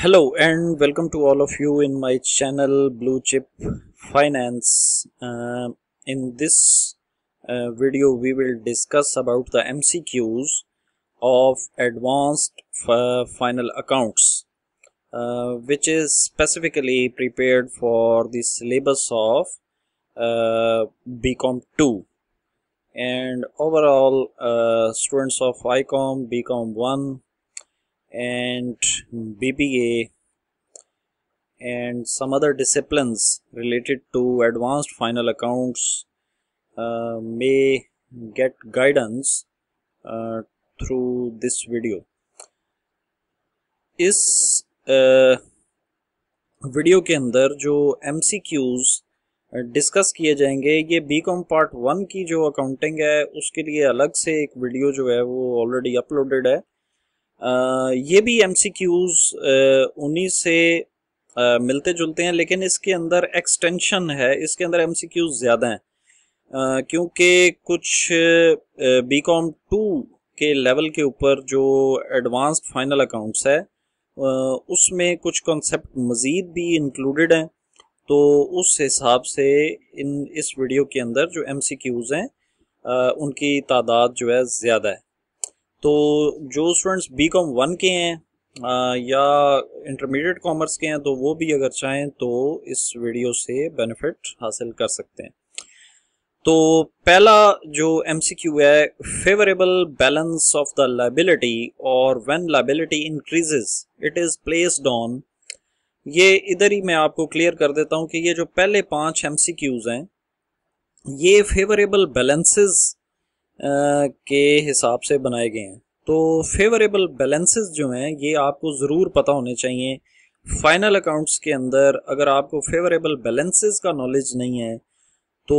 Hello and welcome to all of you in my channel Blue Chip Finance. In this video we will discuss about the MCQs of advanced final accounts, which is specifically prepared for the syllabus of BCom 2 and overall students of ICOM, BCom 1 and BBA and some other disciplines related to advanced final accounts may get guidance through this video. इस video के अंदर जो MCQs discuss किए जाएंगे, ये BCom part 1 की जो accounting है उसके लिए अलग से एक वीडियो जो है वो ऑलरेडी अपलोडेड है। ये भी MCQs उन्हीं से मिलते जुलते हैं, लेकिन इसके अंदर एक्सटेंशन है, इसके अंदर MCQs ज़्यादा हैं क्योंकि कुछ BCom 2 के लेवल के ऊपर जो एडवांस्ड फाइनल अकाउंट्स है उसमें कुछ कॉन्सेप्ट मज़ीद भी इंक्लूडेड हैं, तो उस हिसाब से इस वीडियो के अंदर जो MCQs हैं उनकी तादाद जो है ज़्यादा है। तो जो स्टूडेंट्स BCom 1 के हैं या इंटरमीडिएट कॉमर्स के हैं तो वो भी अगर चाहें तो इस वीडियो से बेनिफिट हासिल कर सकते हैं। तो पहला जो MCQ है, favourable balance of the liability और when liability increases it is placed on. ये इधर ही मैं आपको क्लियर कर देता हूँ कि ये जो पहले 5 MCQs हैं ये फेवरेबल बैलेंसेस के हिसाब से बनाए गए हैं। तो फेवरेबल बैलेंसेस जो हैं ये आपको ज़रूर पता होने चाहिए। फाइनल अकाउंट्स के अंदर अगर आपको फेवरेबल बैलेंसेस का नॉलेज नहीं है तो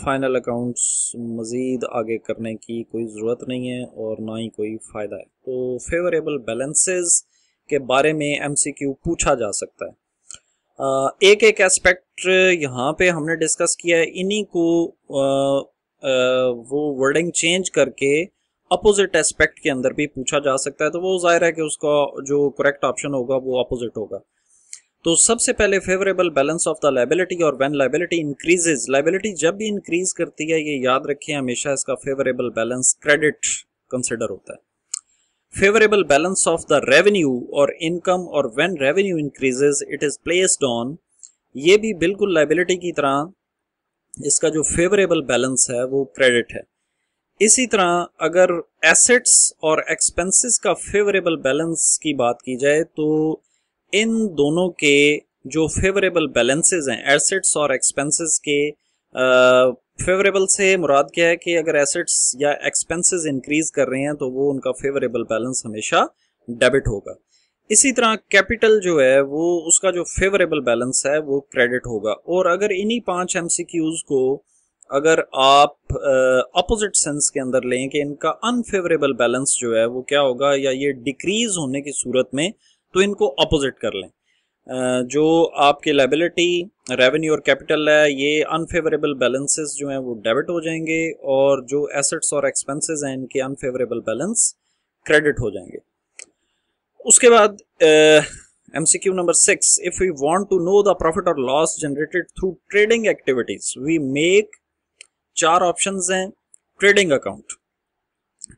फाइनल अकाउंट्स मज़ीद आगे करने की कोई ज़रूरत नहीं है और ना ही कोई फ़ायदा है। तो फेवरेबल बैलेंसेस के बारे में MCQ पूछा जा सकता है। एक एक एस्पेक्ट यहाँ पे हमने डिस्कस किया है, इन्हीं को वो वर्डिंग चेंज करके अपोजिट एस्पेक्ट के अंदर भी पूछा जा सकता है, तो वो जाहिर है कि उसका जो करेक्ट ऑप्शन होगा वो अपोजिट होगा। तो सबसे पहले favourable balance of the liability और व्हेन लायबिलिटी इंक्रीजेज, लायबिलिटी जब भी इंक्रीज करती है ये याद रखें हमेशा इसका फेवरेबल बैलेंस क्रेडिट कंसिडर होता है। Favourable balance of the revenue और इनकम और when revenue increases it is placed on, ये भी बिल्कुल लायबिलिटी की तरह इसका जो फेवरेबल बैलेंस है वो क्रेडिट है। इसी तरह अगर एसेट्स और एक्सपेंसेस का फेवरेबल बैलेंस की बात की जाए तो इन दोनों के जो फेवरेबल बैलेंसेस हैं एसेट्स और एक्सपेंसेस के, फेवरेबल से मुराद क्या है कि अगर एसेट्स या एक्सपेंसेस इंक्रीज कर रहे हैं तो वो उनका फेवरेबल बैलेंस हमेशा डेबिट होगा। इसी तरह कैपिटल जो है वो उसका जो फेवरेबल बैलेंस है वो क्रेडिट होगा। और अगर इन्हीं 5 MCQs को अगर आप अपोजिट सेंस के अंदर लें कि इनका अनफेवरेबल बैलेंस जो है वो क्या होगा या ये डिक्रीज होने की सूरत में, तो इनको अपोजिट कर लें। जो आपके लायबिलिटी, रेवेन्यू और कैपिटल है ये अनफेवरेबल बैलेंसेस जो हैं वो डेबिट हो जाएंगे और जो एसेट्स और एक्सपेंसेस हैं इनके अनफेवरेबल बैलेंस क्रेडिट हो जाएंगे। उसके बाद MCQ number 6, if we want to know the profit और loss generated through trading activities we make, 4 options हैं। ट्रेडिंग अकाउंट,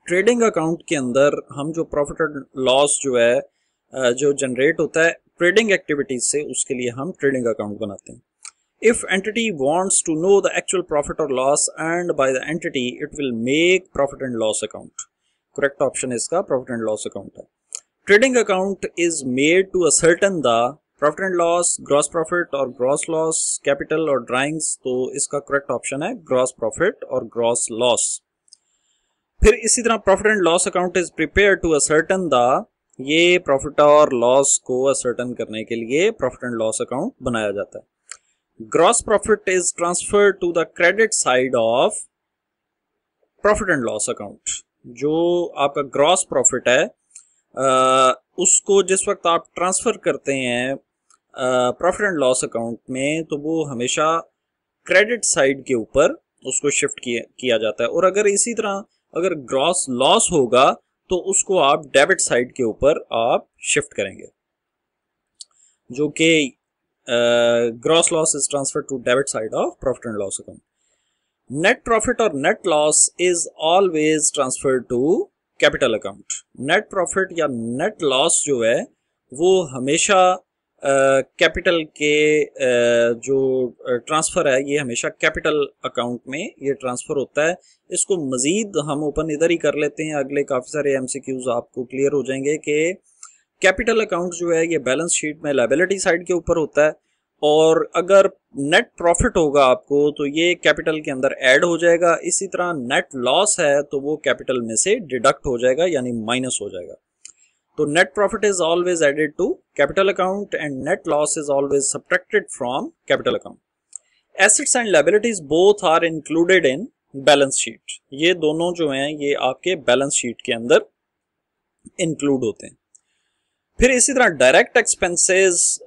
ट्रेडिंग अकाउंट के अंदर हम जो प्रॉफिट और लॉस जो है जो जनरेट होता है ट्रेडिंग एक्टिविटीज से, उसके लिए हम ट्रेडिंग अकाउंट बनाते हैं। If entity wants to know the actual profit और loss earned by the entity it will make profit and loss account. Correct option इसका प्रॉफिट एंड लॉस अकाउंट है। Trading account is made to ascertain the profit and loss, gross profit और gross loss, capital और drawings, तो इसका correct option है gross profit और gross loss। फिर इसी तरह profit and loss account is prepared to ascertain the, ये profit और loss को ascertain करने के लिए profit and loss account बनाया जाता है। Gross profit is transferred to the credit side of profit and loss account। जो आपका gross profit है उसको जिस वक्त आप ट्रांसफ़र करते हैं प्रॉफिट एंड लॉस अकाउंट में तो वो हमेशा क्रेडिट साइड के ऊपर उसको शिफ्ट किया जाता है। और अगर इसी तरह अगर ग्रॉस लॉस होगा तो उसको आप डेबिट साइड के ऊपर आप शिफ्ट करेंगे। जो कि gross loss is transfer to debit side of profit and loss account. Net profit और net loss is always transfer to capital account. Net profit या नेट लॉस जो है वो हमेशा कैपिटल के जो ट्रांसफ़र है ये हमेशा कैपिटल अकाउंट में ये ट्रांसफ़र होता है। इसको मज़ीद हम ओपन इधर ही कर लेते हैं, अगले काफ़ी सारे एमसीक्यूज आपको क्लियर हो जाएंगे कि कैपिटल अकाउंट जो है ये बैलेंस शीट में लायबिलिटी साइड के ऊपर होता है, और अगर नेट प्रॉफिट होगा आपको तो ये कैपिटल के अंदर ऐड हो जाएगा। इसी तरह नेट लॉस है तो वो कैपिटल में से डिडक्ट हो जाएगा यानी माइनस हो जाएगा। तो net profit is always added to capital account and net loss is always subtracted from capital account. Assets and liabilities both are included in balance sheet. ये दोनों जो हैं ये आपके बैलेंस शीट के अंदर इंक्लूड होते हैं। फिर इसी तरह डायरेक्ट एक्सपेंसेस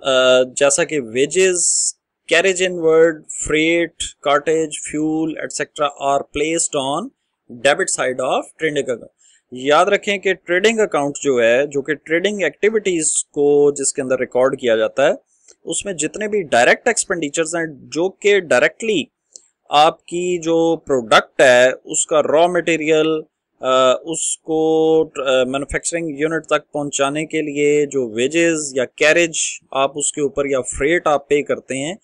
जैसा कि wages, carriage inward, freight, cartage, fuel etcetera are placed on debit side of trading account. याद रखें कि ट्रेडिंग अकाउंट जो है, जो कि ट्रेडिंग एक्टिविटीज को जिसके अंदर रिकॉर्ड किया जाता है, उसमें जितने भी डायरेक्ट एक्सपेंडिचर्स हैं जो कि डायरेक्टली आपकी जो प्रोडक्ट है उसका रॉ मटेरियल उसको मैन्युफैक्चरिंग यूनिट तक पहुंचाने के लिए जो वेजेस या कैरेज आप उसके ऊपर या फ्रेट आप पे करते हैं,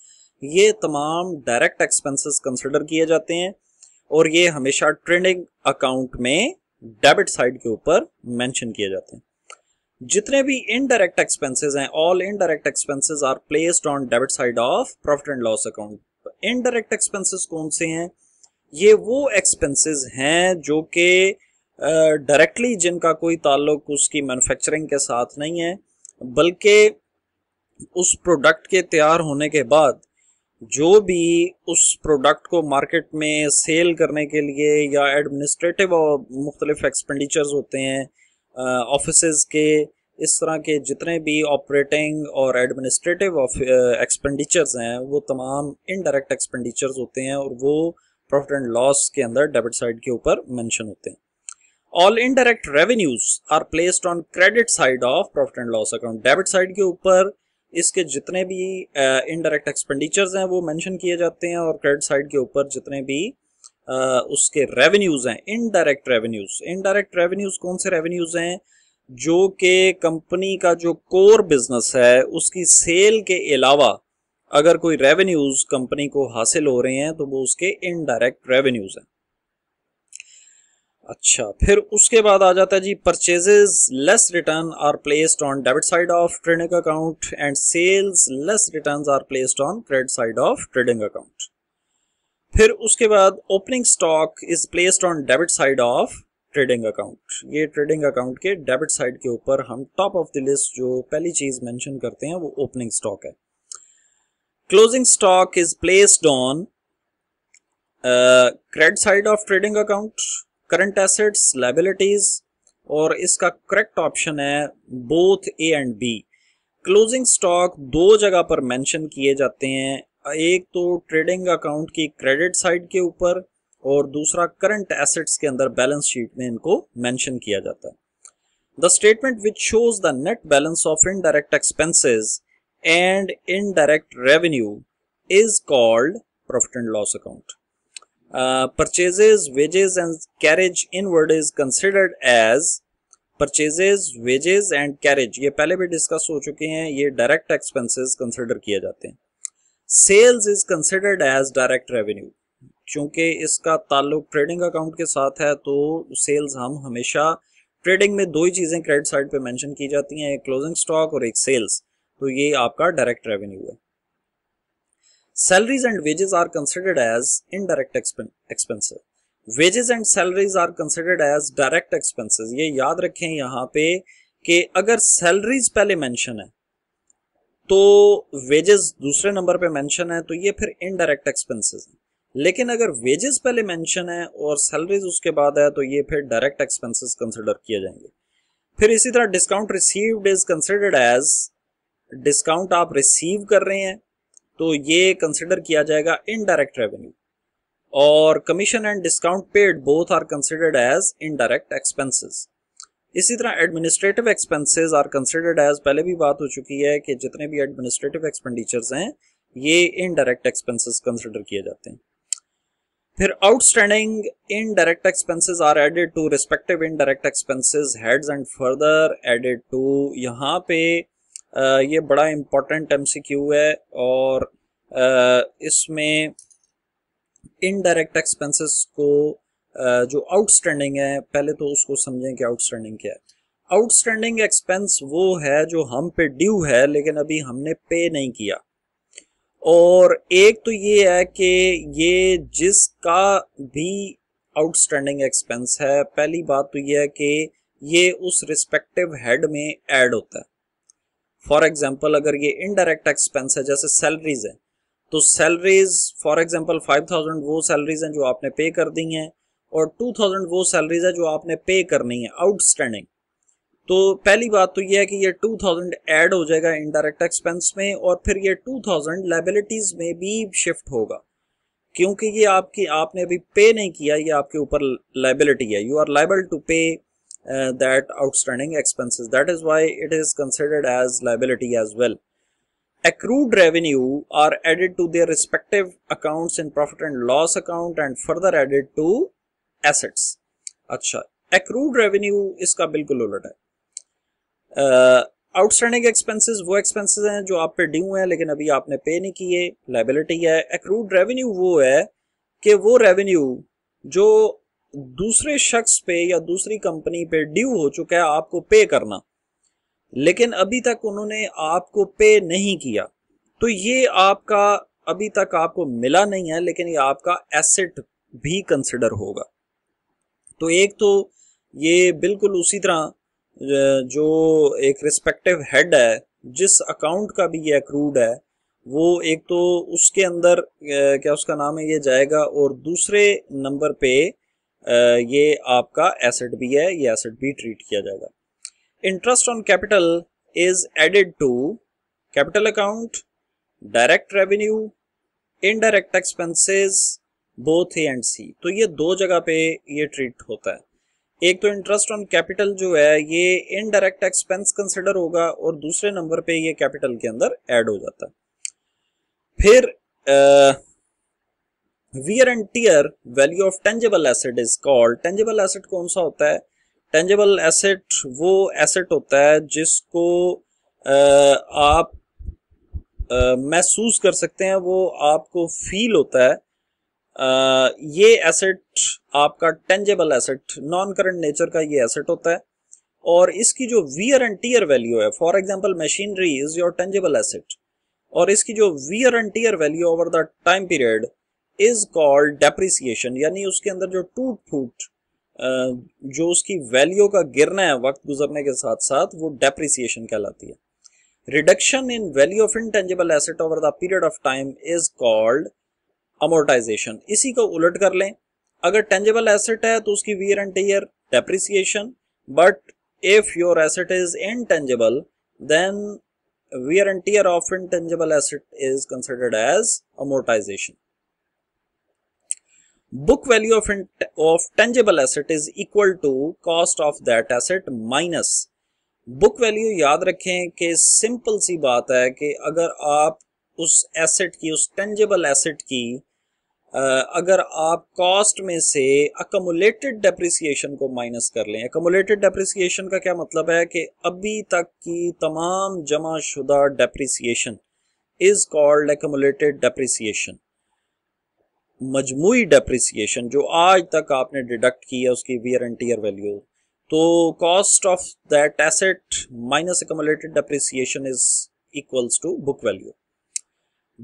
ये तमाम डायरेक्ट एक्सपेंसेस कंसिडर किए जाते हैं और ये हमेशा ट्रेडिंग अकाउंट में डेबिट साइड के ऊपर मेंशन किए जाते हैं। जितने भी इनडायरेक्ट एक्सपेंसेस हैं, all indirect expenses are placed on debit side of profit and loss account. Indirect expenses कौन से हैं? ये वो एक्सपेंसेस हैं जो कि डायरेक्टली जिनका कोई ताल्लुक उसकी मैन्युफैक्चरिंग के साथ नहीं है, बल्कि उस प्रोडक्ट के तैयार होने के बाद जो भी उस प्रोडक्ट को मार्केट में सेल करने के लिए या एडमिनिस्ट्रेटिव और मुख्तलिफ एक्सपेंडिचर्स होते हैं ऑफिसेज के, इस तरह के जितने भी ऑपरेटिंग और एडमिनिस्ट्रेटिव एक्सपेंडिचर्स हैं वो तमाम इनडायरेक्ट एक्सपेंडिचर्स होते हैं और वो प्रॉफिट एंड लॉस के अंदर डेबिट साइड के ऊपर मेंशन होते हैं। All indirect revenues are placed on credit side of profit and loss account. Debit side के ऊपर इसके जितने भी इनडायरेक्ट एक्सपेंडिचर्स हैं वो मेंशन किए जाते हैं और क्रेडिट साइड के ऊपर जितने भी उसके रेवेन्यूज हैं, इनडायरेक्ट रेवेन्यूज। इनडायरेक्ट रेवेन्यूज कौन से रेवेन्यूज हैं? जो कि कंपनी का जो कोर बिजनेस है उसकी सेल के अलावा अगर कोई रेवेन्यूज कंपनी को हासिल हो रहे हैं तो वो उसके इनडायरेक्ट रेवेन्यूज हैं। अच्छा, फिर उसके बाद आ जाता है जी purchases less return are placed on debit side of trading account and sales less returns are placed on credit side of trading account. फिर उसके बाद opening stock is placed on debit side of trading account. ये trading account के debit side के ऊपर हम top of the list जो पहली चीज मेंशन करते हैं वो ओपनिंग स्टॉक है। Closing stock is placed on credit side of trading account. Current assets, liabilities, और इसका करेक्ट ऑप्शन है both A and B. Closing stock दो जगह पर मेंशन किए जाते हैं, एक तो ट्रेडिंग अकाउंट की क्रेडिट साइड के ऊपर और दूसरा करंट एसेट्स के अंदर बैलेंस शीट में इनको मेंशन किया जाता है। The statement which shows the net balance of indirect expenses and indirect revenue is called profit and loss account. Purchases, wages and carriage inward is considered as purchases, wages and carriage। ये पहले भी discuss हो चुके हैं, ये direct expenses consider किए जाते हैं। Sales is considered as direct revenue, क्योंकि इसका ताल्लुक ट्रेडिंग अकाउंट के साथ है तो सेल्स हम हमेशा ट्रेडिंग में दो ही चीज़ें क्रेडिट साइड पे मेंशन की जाती हैं, एक क्लोजिंग स्टॉक और एक सेल्स, तो ये आपका डायरेक्ट रेवेन्यू है। Salaries and wages are considered as indirect expenses. Wages and salaries are considered as direct expenses। ये याद रखें यहाँ पे कि अगर salaries पहले मेंशन है तो wages दूसरे नंबर पे मेंशन है तो ये फिर indirect expenses है, लेकिन अगर wages पहले मेंशन है और salaries उसके बाद है तो ये फिर direct expenses कंसिडर किए जाएंगे। फिर इसी तरह discount received is considered as, discount आप रिसीव कर रहे हैं तो ये कंसिडर किया जाएगा इनडायरेक्ट रेवेन्यू, और commission and discount paid both are considered as indirect expenses. इसी तरह administrative expenses are considered as, पहले भी बात हो चुकी है कि जितने भी एडमिनिस्ट्रेटिव एक्सपेंडिचर्स हैं ये इनडायरेक्ट एक्सपेंसेस कंसिडर किए जाते हैं। फिर outstanding indirect expenses are added to respective indirect expenses heads and further added to. यहाँ पे ये बड़ा इंपॉर्टेंट एमसीक्यू है और इसमें इनडायरेक्ट एक्सपेंसेस को जो आउटस्टैंडिंग है, पहले तो उसको समझें कि आउटस्टैंडिंग क्या है। आउटस्टैंडिंग एक्सपेंस वो है जो हम पे ड्यू है लेकिन अभी हमने पे नहीं किया। और एक तो ये है कि ये जिसका भी आउटस्टैंडिंग एक्सपेंस है, पहली बात तो ये है कि ये उस रिस्पेक्टिव हेड में ऐड होता है। फॉर एग्जांपल अगर ये इनडायरेक्ट एक्सपेंस है जैसे सैलरीज है, तो सैलरीज फॉर एग्जांपल 5000 वो सैलरीज हैं जो आपने पे कर दी हैं और 2000 वो सैलरीज है जो आपने पे करनी है आउटस्टैंडिंग। तो पहली बात तो ये है कि ये 2000 ऐड हो जाएगा इनडायरेक्ट एक्सपेंस में और फिर ये 2000 लायबिलिटीज में भी शिफ्ट होगा क्योंकि ये आपने अभी पे नहीं किया, ये आपके ऊपर लायबिलिटी है। यू आर लायबल टू पे that outstanding expenses. That is why it is considered as liability as well. Accrued revenue are added to their respective accounts in profit and loss account and further added to assets. अच्छा, accrued revenue इसका बिल्कुल उलट है। Outstanding expenses वो expenses हैं जो आप पे ड्यू हैं लेकिन अभी आपने पे नहीं किए, लायबिलिटी है। एक्रूड रेवेन्यू वो है कि वो रेवेन्यू जो दूसरे शख्स पे या दूसरी कंपनी पे ड्यू हो चुका है आपको पे करना, लेकिन अभी तक उन्होंने आपको पे नहीं किया, तो ये आपका अभी तक आपको मिला नहीं है लेकिन ये आपका एसेट भी कंसिडर होगा। तो एक तो ये बिल्कुल उसी तरह जो एक रिस्पेक्टिव हेड है जिस अकाउंट का भी ये अक्रूड है, वो एक तो उसके अंदर क्या उसका नाम है ये जाएगा और दूसरे नंबर पे ये आपका एसेट भी है, ये एसेट भी ट्रीट किया जाएगा। Interest on capital is added to capital account, direct revenue, indirect expenses, both A and C. तो ये दो जगह पे ये ट्रीट होता है। एक तो इंटरेस्ट ऑन कैपिटल जो है ये इनडायरेक्ट एक्सपेंस कंसिडर होगा और दूसरे नंबर पे ये कैपिटल के अंदर ऐड हो जाता है। फिर wear and tear value of tangible asset is called. Tangible asset कौन सा होता है? टेंजिबल एसेट वो एसेट होता है जिसको आप महसूस कर सकते हैं, वो आपको फील होता है। ये एसेट आपका tangible asset non current nature का ये एसेट होता है और इसकी जो वियर एंड टियर वैल्यू है, for example machinery is your tangible asset, और इसकी जो wear and tear value over the time period is called depreciation, यानी उसके अंदर जो टूट फूट जो उसकी वैल्यू का गिरना है वक्त गुजरने के साथ साथ, वो डेप्रिसिएशन कहलाती है। Reduction in value of intangible asset over the period of time is called amortisation. इसी को उलट कर लें, अगर टेंजिबल एसेट है तो उसकी wear and tear depreciation, but if your asset is intangible then wear and tear of intangible asset is considered as amortisation. Book value of tangible asset is equal to cost of that asset minus. Book value याद रखें कि simple सी बात है कि अगर आप उस asset की, उस टेंजिबल एसेट की अगर आप कॉस्ट में से अकमुलेटेड डेप्रिसिएशन को माइनस कर लें। अकमुलेटेड डेप्रिसिएशन का क्या मतलब है कि अभी तक की तमाम जमा शुदा depreciation is called accumulated depreciation. मजमूई डेप्रिसिएशन जो आज तक आपने डिडक्ट की है उसकी वियर एंड टियर वैल्यू, तो cost of that asset minus accumulated depreciation is equals to book value.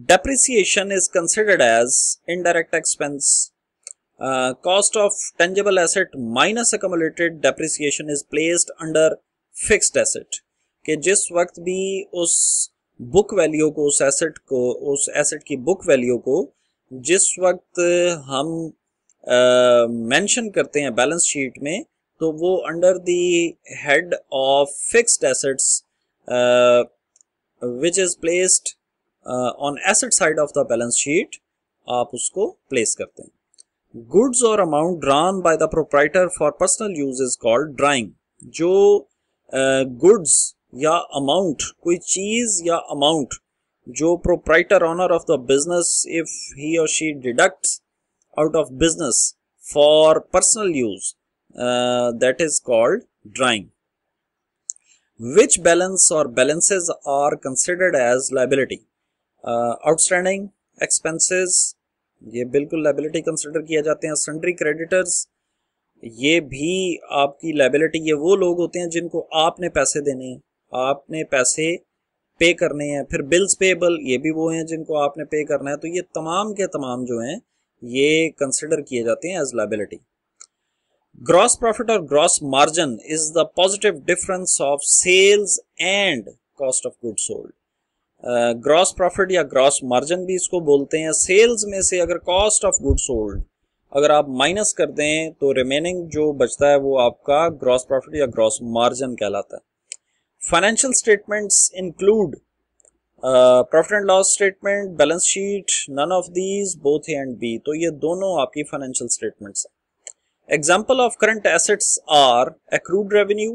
Depreciation is considered as indirect expense. Cost of tangible asset minus accumulated depreciation is placed under fixed asset. कि जिस वक्त भी उस book value को, उस asset की book value को जिस वक्त हम मेंशन करते हैं बैलेंस शीट में, तो वो under the head of fixed assets which is placed on asset side of the balance sheet आप उसको प्लेस करते हैं। गुड्स और amount drawn by the proprietor for personal use is called drawing. जो goods या अमाउंट, कोई चीज या अमाउंट जो proprietor owner of the business if he और she deducts out of business for personal use, that is called drawing. Which balance or balances are considered as liability? Outstanding expenses, ये बिल्कुल liability consider किया जाते हैं. Sundry creditors, ये भी आपकी liability, ये वो लोग होते हैं जिनको आपने पैसे देने हैं, आपने पैसे पे करने हैं. फिर bills payable, ये भी वो हैं जिनको आपने पे करना है. तो ये तमाम के तमाम जो हैं ये कंसिडर किए जाते हैं एज लायबिलिटी. ग्रॉस प्रॉफिट और gross margin is the positive difference of sales and cost of goods sold. Gross profit या ग्रॉस मार्जिन भी इसको बोलते हैं. सेल्स में से अगर कॉस्ट ऑफ गुड्स सोल्ड अगर आप माइनस कर दें तो रिमेनिंग जो बचता है वो आपका ग्रॉस प्रॉफिट या ग्रॉस मार्जिन कहलाता है. Financial statements include profit and loss statement, balance sheet, none of these, both A and B. तो ये दोनों आपकी फाइनेंशियल स्टेटमेंट्स हैं. Example of current assets are accrued revenue,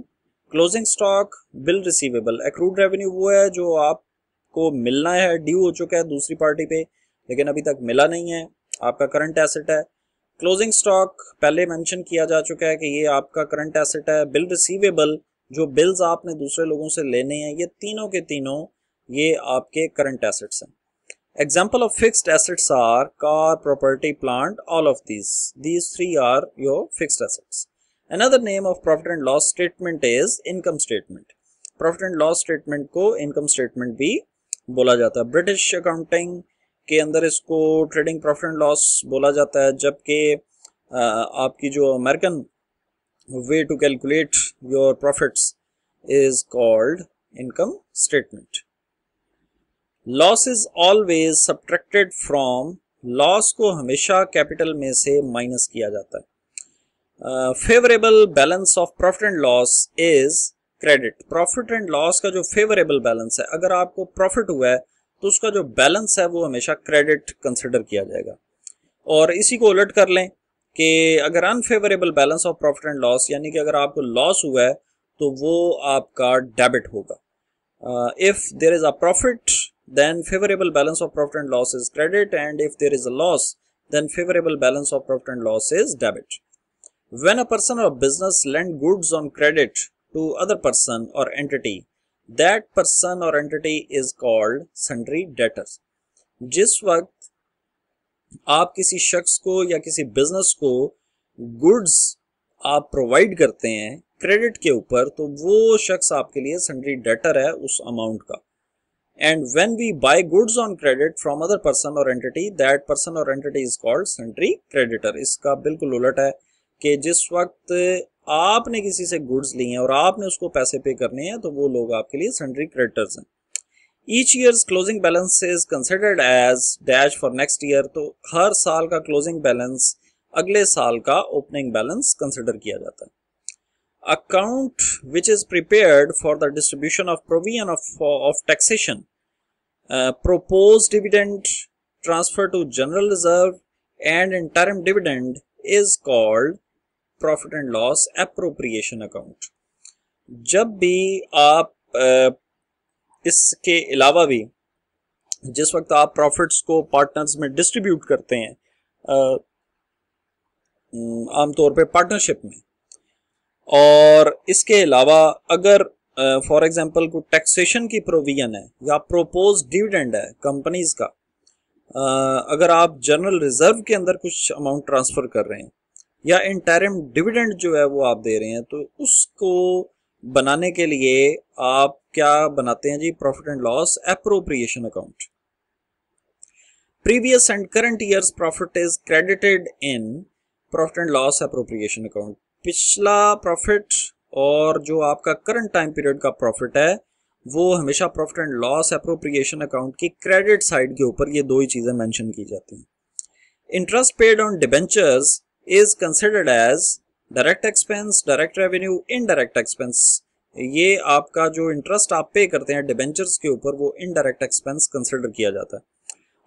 closing stock, bill receivable. Accrued revenue वो है जो आपको मिलना है, ड्यू हो चुका है दूसरी पार्टी पे लेकिन अभी तक मिला नहीं है, आपका करंट एसेट है. क्लोजिंग स्टॉक पहले मेंशन किया जा चुका है कि ये आपका करंट एसेट है. बिल रिसीवेबल, जो बिल्स आपने दूसरे लोगों से लेने हैं, ये तीनों के तीनों ये आपके करंट एसेट्स हैं. Example of fixed assets are car, property, plant, all of these three are your fixed assets. Another name of profit and loss statement is income statement. Profit and loss statement को income statement भी बोला जाता है. British accounting के अंदर इसको trading profit and loss बोला जाता है, जबकि आपकी जो American way to calculate your profits is called income statement. Loss is always subtracted from, loss को हमेशा कैपिटल में से माइनस किया जाता है. Favourable balance of profit and loss is credit. Profit and loss का जो फेवरेबल बैलेंस है, अगर आपको प्रॉफिट हुआ है तो उसका जो बैलेंस है वो हमेशा क्रेडिट कंसिडर किया जाएगा. और इसी को उलट कर लें कि अगर unfavourable balance of profit and loss, यानी कि अगर आपको लॉस हुआ है तो वो आपका डेबिट होगा. If there is a profit then favorable balance of profit and loss is credit, and if there is a loss then favorable balance of profit and loss is debit. When a person or business lend goods on credit to other person or entity, that person or entity is called sundry debtors. जिस वक्त आप किसी शख्स को या किसी business को goods आप प्रोवाइड करते हैं क्रेडिट के ऊपर, तो वो शख्स आपके लिए सन्ड्री डेटर है उस अमाउंट का. And when we buy goods on credit from other person or entity, that person or entity is called sundry creditor. इसका बिल्कुल उलट है कि जिस वक्त आपने किसी से गुड्स ली हैं और आपने उसको पैसे पे करने हैं तो वो लोग आपके लिए sundry creditors हैं. Each year's closing balance is considered as dash for next year. तो हर साल का closing balance अगले साल का opening balance consider किया जाता है. Account which is prepared for the distribution of provision of taxation, proposed dividend, transfer to general reserve and interim dividend is called profit and loss appropriation account. जब भी आप इसके अलावा भी जिस वक्त आप प्रॉफिट्स को पार्टनर्स में डिस्ट्रीब्यूट करते हैं, आमतौर पे पार्टनरशिप में, और इसके अलावा अगर फॉर एग्जांपल को टैक्सेशन की प्रोविजन है या प्रोपोज डिविडेंड है कंपनीज का, अगर आप जनरल रिजर्व के अंदर कुछ अमाउंट ट्रांसफर कर रहे हैं या इंटरिम डिविडेंड जो है वो आप दे रहे हैं, तो उसको बनाने के लिए आप क्या बनाते हैं जी, profit and loss appropriation account. Previous and current years profit is credited in profit and loss appropriation account. पिछला प्रॉफिट और जो आपका करंट टाइम पीरियड का प्रॉफिट है वो हमेशा profit and loss appropriation account की क्रेडिट साइड के ऊपर ये दो ही चीजें मेंशन की जाती हैं. Interest paid on debentures is considered as direct expense, direct revenue, indirect expense. ये आपका जो इंटरेस्ट आप पे करते हैं डिबेंचर्स के ऊपर वो इनडायरेक्ट एक्सपेंस कंसिडर किया जाता है.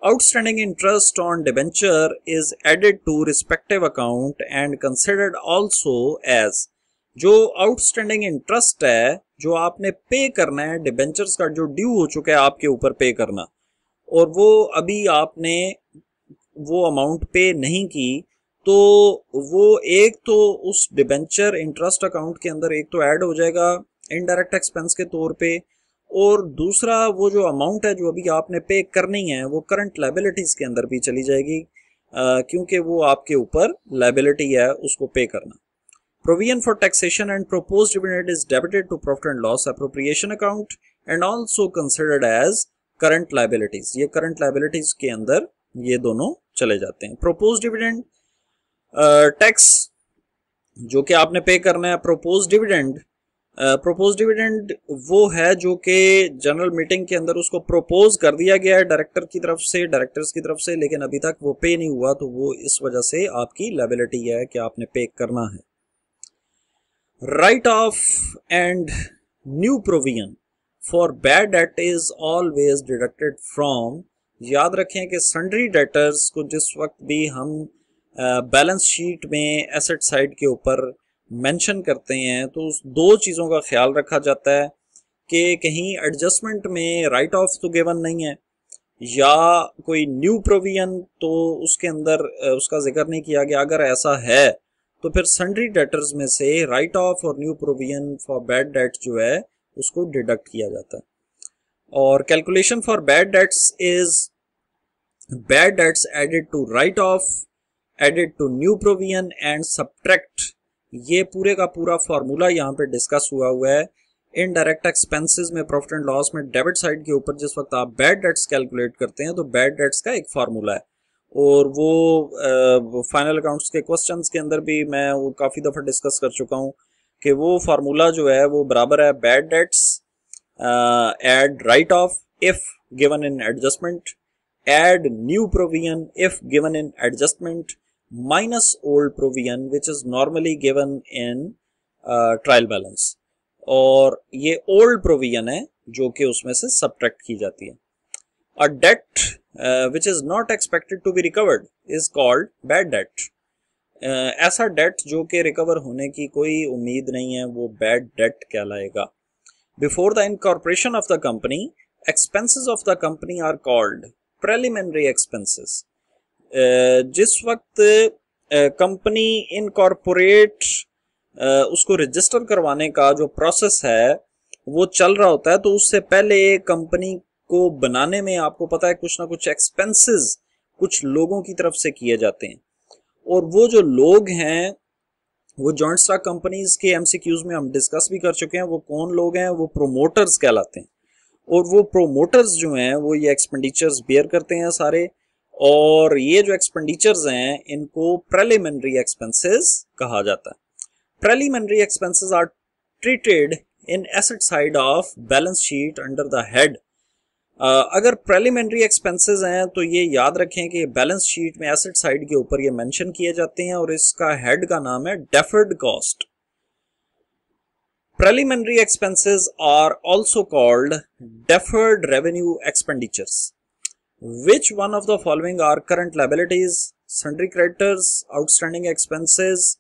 Outstanding interest on debenture is added to respective account and considered also as जो आउटस्टैंडिंग इंटरेस्ट है जो आपने पे करना है डिबेंचर्स का, जो ड्यू हो चुका है आपके ऊपर पे करना, और वो अभी आपने वो अमाउंट पे नहीं की, तो वो एक तो उस डिबेंचर इंटरेस्ट अकाउंट के अंदर एक तो ऐड हो जाएगा इनडायरेक्ट एक्सपेंस के तौर पे, और दूसरा वो जो अमाउंट है जो अभी आपने पे करनी है वो करंट लायबिलिटीज के अंदर भी चली जाएगी, क्योंकि वो आपके ऊपर लायबिलिटी है उसको पे करना। Provision for taxation and proposed dividend is debited to profit and loss appropriation account and also considered as current liabilities। ये current liabilities के अंदर ये दोनों चले जाते हैं। proposed dividend टैक्स जो कि आपने पे करना है। proposed dividend वो है जो कि जनरल मीटिंग के अंदर उसको propose कर दिया गया है डायरेक्टर्स की तरफ से, लेकिन अभी तक वो पे नहीं हुआ, तो वो इस वजह से आपकी लायबिलिटी है कि आपने पे करना है। Write off and new provision for bad debt is always deducted from। याद रखें कि सन्ड्री डेटर्स को जिस वक्त भी हम बैलेंस शीट में एसेट साइड के ऊपर मेंशन करते हैं तो उस दो चीज़ों का ख्याल रखा जाता है कि कहीं एडजस्टमेंट में राइट ऑफ तो गिवन नहीं है, या कोई न्यू प्रोविजन तो उसके अंदर उसका जिक्र नहीं किया गया। अगर ऐसा है तो फिर सन्ड्री डेटर्स में से राइट ऑफ और new provision for bad debt जो है उसको डिडक्ट किया जाता है। और calculation for bad debts is bad debts added to write off added to new provision and subtract. ये पूरे का पूरा फॉर्मूला यहाँ पे डिस्कस हुआ है। इनडायरेक्ट एक्सपेंसेस में प्रॉफिट एंड लॉस में डेबिट साइड के ऊपर जिस वक्त आप बैड डेट्स कैलकुलेट करते हैं तो बैड डेट्स का एक फार्मूला है, और वो फाइनल अकाउंट्स के क्वेश्चंस के अंदर भी मैं वो काफ़ी दफ़ा डिस्कस कर चुका हूँ कि वो फार्मूला जो है वो बराबर है bad debts add write off if given in adjustment, add new provision if given in adjustment, minus old provision which is normally given in trial balance, और ये ओल्ड प्रोविजन है जो कि उसमें से सब्ट्रैक्ट की जाती है। A debt which is not expected to be recovered is called bad debt। ऐसा डेट जो कि रिकवर होने की कोई उम्मीद नहीं है वो बैड डेट कहलाएगा। Before the incorporation of the company expenses of the company are called preliminary expenses. जिस वक्त कंपनी इनकॉर्पोरेट उसको रजिस्टर करवाने का जो प्रोसेस है वो चल रहा होता है, तो उससे पहले कंपनी को बनाने में आपको पता है कुछ ना कुछ एक्सपेंसेस कुछ लोगों की तरफ से किए जाते हैं, और वो जो लोग हैं वो जॉइंट स्टॉक कंपनीज के एमसीक्यूज में हम डिस्कस भी कर चुके हैं। वो कौन लोग हैं? वो प्रोमोटर्स कहलाते हैं, और वो प्रोमोटर्स जो हैं वो ये एक्सपेंडिचर्स बेयर करते हैं सारे, और ये जो एक्सपेंडिचर्स हैं इनको प्रेलिमिनरी एक्सपेंसेस कहा जाता है। Preliminary expenses are treated in asset side of balance sheet under the head. अगर प्रेलिमिनरी एक्सपेंसेस हैं तो ये याद रखें कि बैलेंस शीट में एसेट साइड के ऊपर ये मेंशन किए जाते हैं, और इसका हेड का नाम है deferred cost. Preliminary expenses are also called deferred revenue expenditures. Which one of the following are current liabilities? Sundry creditors, outstanding expenses,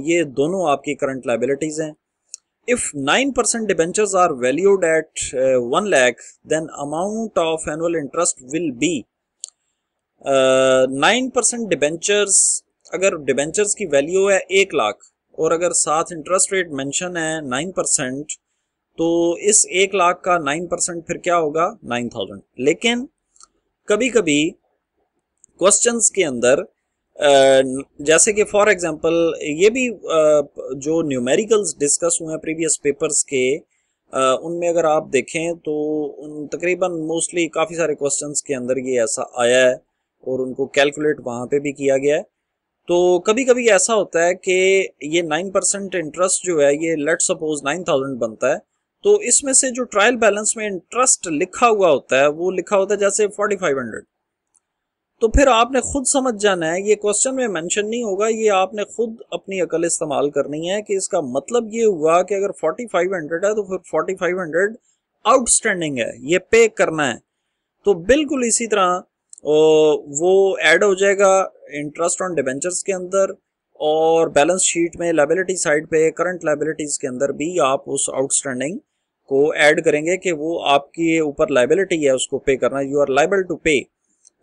ये दोनों आपकी करंट लायबिलिटीज हैं। If 9% debentures are valued at 1 lakh, then amount of annual interest will be 9% debentures. अगर debentures की value है 1 लाख और अगर साथ इंटरेस्ट रेट मेंशन है 9%, तो इस 1 लाख का 9% फिर क्या होगा? 9000। लेकिन कभी कभी क्वेश्चंस के अंदर जैसे कि फॉर एग्जांपल ये भी जो न्यूमेरिकल्स डिस्कस हुए हैं प्रीवियस पेपर्स के, उनमें अगर आप देखें तो उन तकरीबन मोस्टली काफ़ी सारे क्वेश्चंस के अंदर ये ऐसा आया है और उनको कैलकुलेट वहाँ पे भी किया गया है। तो कभी कभी ऐसा होता है कि ये 9% इंटरेस्ट जो है ये लेट सपोज 9000 बनता है, तो इसमें से जो ट्रायल बैलेंस में इंटरेस्ट लिखा हुआ होता है वो लिखा होता है जैसे 4500। तो फिर आपने खुद समझ जाना है, ये क्वेश्चन में मेंशन नहीं होगा, ये आपने खुद अपनी अकल इस्तेमाल करनी है कि इसका मतलब ये हुआ कि अगर 4500 है तो फिर 4500 आउटस्टैंडिंग है, ये पे करना है। तो बिल्कुल इसी तरह वो ऐड हो जाएगा इंटरेस्ट ऑन डिबेंचर्स के अंदर, और बैलेंस शीट में लायबिलिटी साइड पे करंट लायबिलिटीज के अंदर भी आप उस आउटस्टैंडिंग को ऐड करेंगे कि वो आपके ऊपर लायबिलिटी है उसको पे करना, यू आर लायबल टू पे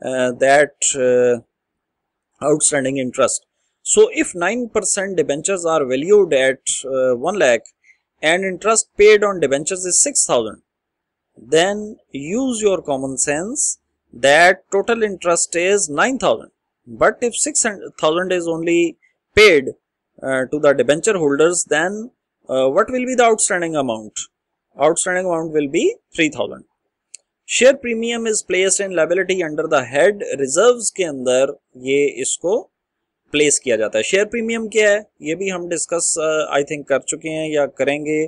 that outstanding interest. So if 9% debentures are valued at 1 lakh and interest paid on debentures is 6,000, then use your common sense that total interest is 9,000. But if 6,000 is only paid to the debenture holders, then what will be the outstanding amount? Outstanding amount will be 3,000. Share premium is placed in liability under the head reserves के अंदर ये इसको place किया जाता है। Share premium क्या है ये भी हम डिस्कस आई थिंक कर चुके हैं या करेंगे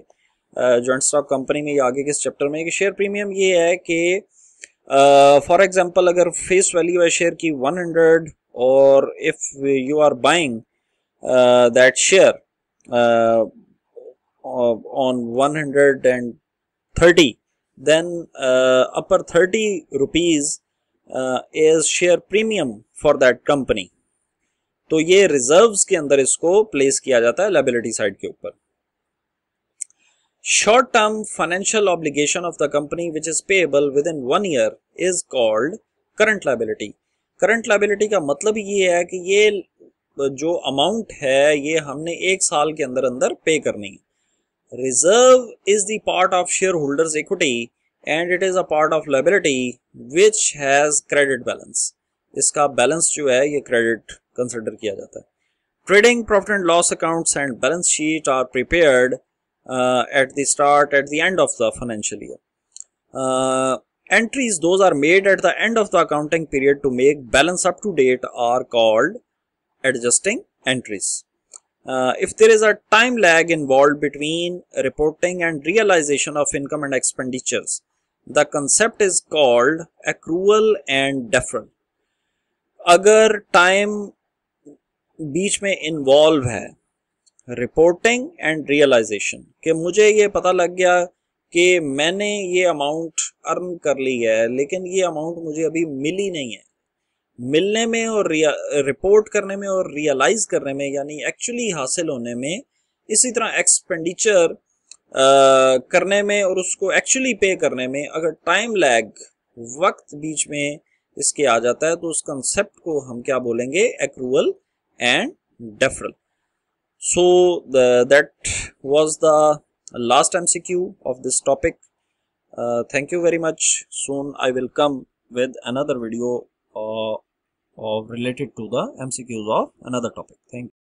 जॉइंट स्टॉक कंपनी में या आगे के चैप्टर में कि शेयर प्रीमियम ये है कि फॉर एग्जांपल अगर फेस वैल्यू है शेयर की 100 और if you are buying that share on 130, then upper 30 rupees is share premium for that company. तो ये रिजर्व्स के अंदर इसको प्लेस किया जाता है लायबिलिटी साइड के ऊपर। Short term financial obligation of the company which is payable with in 1 year is called current liability. Current liability का मतलब ये है कि ये जो अमाउंट है ये हमने 1 साल के अंदर अंदर पे करनी है। Reserve is the part of shareholders' equity and it is a part of liability which has credit balance. इसका बैलेंस जो है ये क्रेडिट कंसिडर किया जाता है। Trading profit and loss accounts and balance sheet are prepared at the start, at the end of the financial year. Entries those are made at the end of the accounting period to make balance up to date are called adjusting entries. If there is a time lag involved between reporting and realization of income and expenditures, the concept is called accrual and deferral. अगर time बीच में involve है reporting and realisation कि मुझे ये पता लग गया कि मैंने ये अमाउंट अर्न कर ली है लेकिन ये अमाउंट मुझे अभी मिली नहीं है, मिलने में और रिपोर्ट करने में और रियलाइज करने में यानी एक्चुअली हासिल होने में, इसी तरह एक्सपेंडिचर करने में और उसको एक्चुअली पे करने में अगर टाइम लैग वक्त बीच में इसके आ जाता है तो उस कंसेप्ट को हम क्या बोलेंगे, accrual and deferral. So that was the last MCQ of this topic. Thank you very much. Soon I will come with another video related to the MCQs of another topic. Thank you.